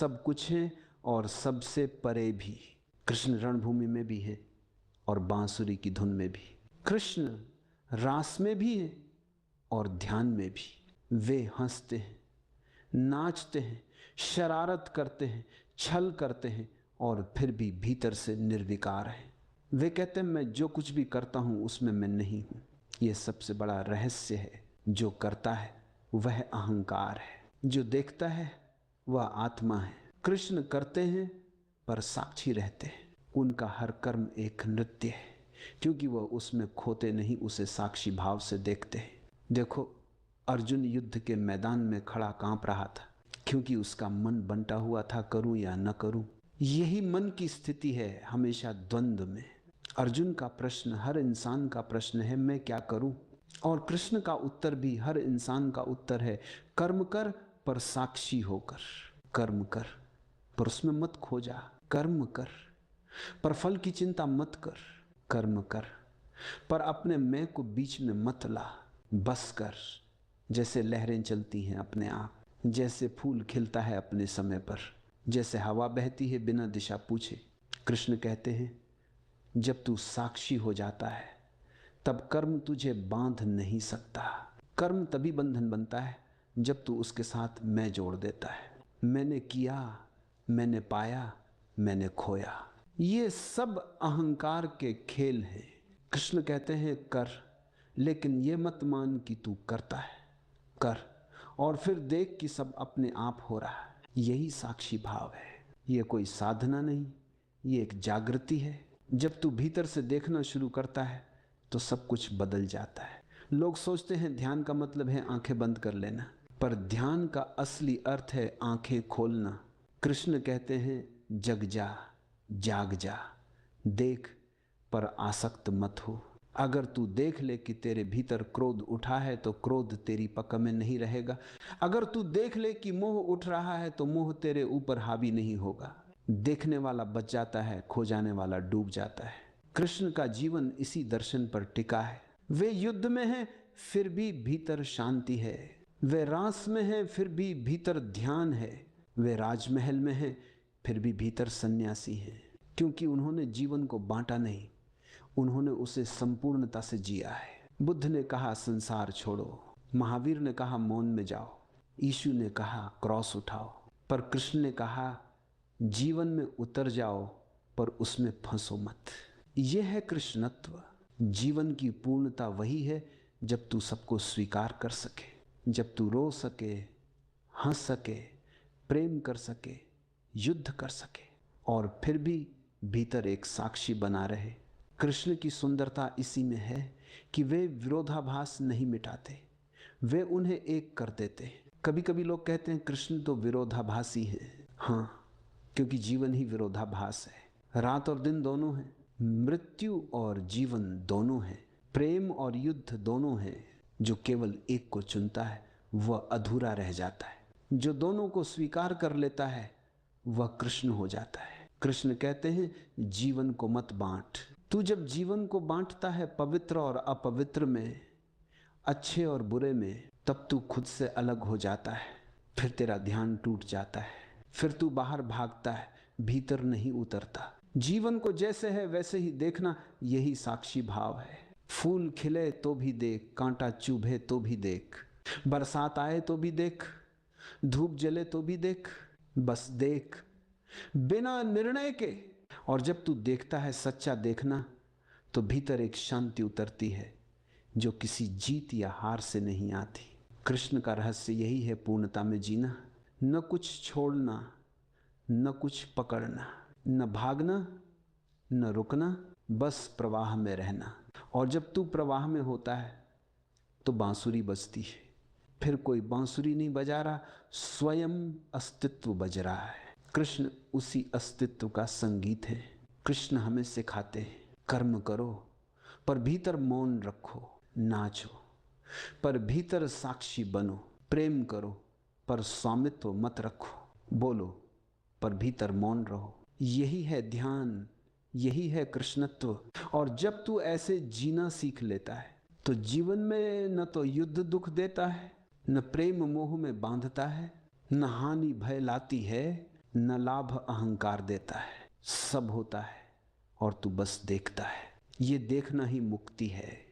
सब कुछ है और सबसे परे भी। कृष्ण रणभूमि में भी है और बांसुरी की धुन में भी। कृष्ण रास में भी है और ध्यान में भी। वे हंसते हैं, नाचते हैं, शरारत करते हैं, छल करते हैं और फिर भी भीतर से निर्विकार हैं। वे कहते हैं मैं जो कुछ भी करता हूं उसमें मैं नहीं हूं। यह सबसे बड़ा रहस्य है। जो करता है वह अहंकार है, जो देखता है वह आत्मा है। कृष्ण करते हैं पर साक्षी रहते हैं। उनका हर कर्म एक नृत्य है, क्योंकि वह उसमें खोते नहीं, उसे साक्षी भाव से देखते हैं। देखो, अर्जुन युद्ध के मैदान में खड़ा कांप रहा था, क्योंकि उसका मन बंटा हुआ था, करूं या न करूं। यही मन की स्थिति है हमेशा द्वंद्व में। अर्जुन का प्रश्न हर इंसान का प्रश्न है, मैं क्या करूं? और कृष्ण का उत्तर भी हर इंसान का उत्तर है, कर्म कर पर साक्षी होकर। कर्म कर पर उसमें मत खो जा। कर्म कर पर फल की चिंता मत कर। कर्म कर पर अपने मैं को बीच में मत ला। बस कर। जैसे लहरें चलती हैं अपने आप, जैसे फूल खिलता है अपने समय पर, जैसे हवा बहती है बिना दिशा पूछे। कृष्ण कहते हैं जब तू साक्षी हो जाता है तब कर्म तुझे बांध नहीं सकता। कर्म तभी बंधन बनता है जब तू उसके साथ मैं जोड़ देता है। मैंने किया, मैंने पाया, मैंने खोया, ये सब अहंकार के खेल हैं। कृष्ण कहते हैं कर, लेकिन ये मत मान कि तू करता है। कर और फिर देख कि सब अपने आप हो रहा है। यही साक्षी भाव है। ये कोई साधना नहीं, ये एक जागृति है। जब तू भीतर से देखना शुरू करता है तो सब कुछ बदल जाता है। लोग सोचते हैं ध्यान का मतलब है आंखें बंद कर लेना, पर ध्यान का असली अर्थ है आंखें खोलना। कृष्ण कहते हैं जग जा, जाग जा, देख पर आसक्त मत हो। अगर तू देख ले कि तेरे भीतर क्रोध उठा है तो क्रोध तेरी पकड़ में नहीं रहेगा। अगर तू देख ले कि मोह उठ रहा है तो मोह तेरे ऊपर हावी नहीं होगा। देखने वाला बच जाता है, खो जाने वाला डूब जाता है। कृष्ण का जीवन इसी दर्शन पर टिका है। वे युद्ध में हैं फिर भी भीतर शांति है। वे रास में हैं फिर भी भीतर ध्यान है। वे राजमहल में हैं फिर भी भीतर सन्यासी हैं, क्योंकि उन्होंने जीवन को बांटा नहीं, उन्होंने उसे संपूर्णता से जिया है। बुद्ध ने कहा संसार छोड़ो, महावीर ने कहा मौन में जाओ, यीशु ने कहा क्रॉस उठाओ, पर कृष्ण ने कहा जीवन में उतर जाओ पर उसमें फंसो मत। यह है कृष्णत्व। जीवन की पूर्णता वही है जब तू सबको स्वीकार कर सके, जब तू रो सके, हंस सके, प्रेम कर सके, युद्ध कर सके और फिर भी भीतर एक साक्षी बना रहे। कृष्ण की सुंदरता इसी में है कि वे विरोधाभास नहीं मिटाते, वे उन्हें एक कर देते। कभी कभी लोग कहते हैं कृष्ण तो विरोधाभासी है। हाँ, क्योंकि जीवन ही विरोधाभास है। रात और दिन दोनों हैं, मृत्यु और जीवन दोनों हैं, प्रेम और युद्ध दोनों हैं। जो केवल एक को चुनता है वह अधूरा रह जाता है। जो दोनों को स्वीकार कर लेता है वह कृष्ण हो जाता है। कृष्ण कहते हैं जीवन को मत बांट। तू जब जीवन को बांटता है पवित्र और अपवित्र में, अच्छे और बुरे में, तब तू खुद से अलग हो जाता है। फिर तेरा ध्यान टूट जाता है, फिर तू बाहर भागता है, भीतर नहीं उतरता। जीवन को जैसे है वैसे ही देखना, यही साक्षी भाव है। फूल खिले तो भी देख, कांटा चुभे तो भी देख, बरसात आए तो भी देख, धूप जले तो भी देख, बस देख बिना निर्णय के। और जब तू देखता है सच्चा देखना, तो भीतर एक शांति उतरती है जो किसी जीत या हार से नहीं आती। कृष्ण का रहस्य यही है पूर्णता में जीना। न कुछ छोड़ना, न कुछ पकड़ना, न भागना, न रुकना, बस प्रवाह में रहना। और जब तू प्रवाह में होता है तो बांसुरी बजती है। फिर कोई बांसुरी नहीं बजा रहा, स्वयं अस्तित्व बज रहा है। कृष्ण उसी अस्तित्व का संगीत है। कृष्ण हमें सिखाते हैं कर्म करो पर भीतर मौन रखो, नाचो पर भीतर साक्षी बनो, प्रेम करो पर स्वामित्व मत रखो, बोलो पर भीतर मौन रहो। यही है ध्यान, यही है कृष्णत्व। और जब तू ऐसे जीना सीख लेता है तो जीवन में न तो युद्ध दुख देता है, न प्रेम मोह में बांधता है, न हानि भय लाती है, न लाभ अहंकार देता है, सब होता है और तू बस देखता है। ये देखना ही मुक्ति है।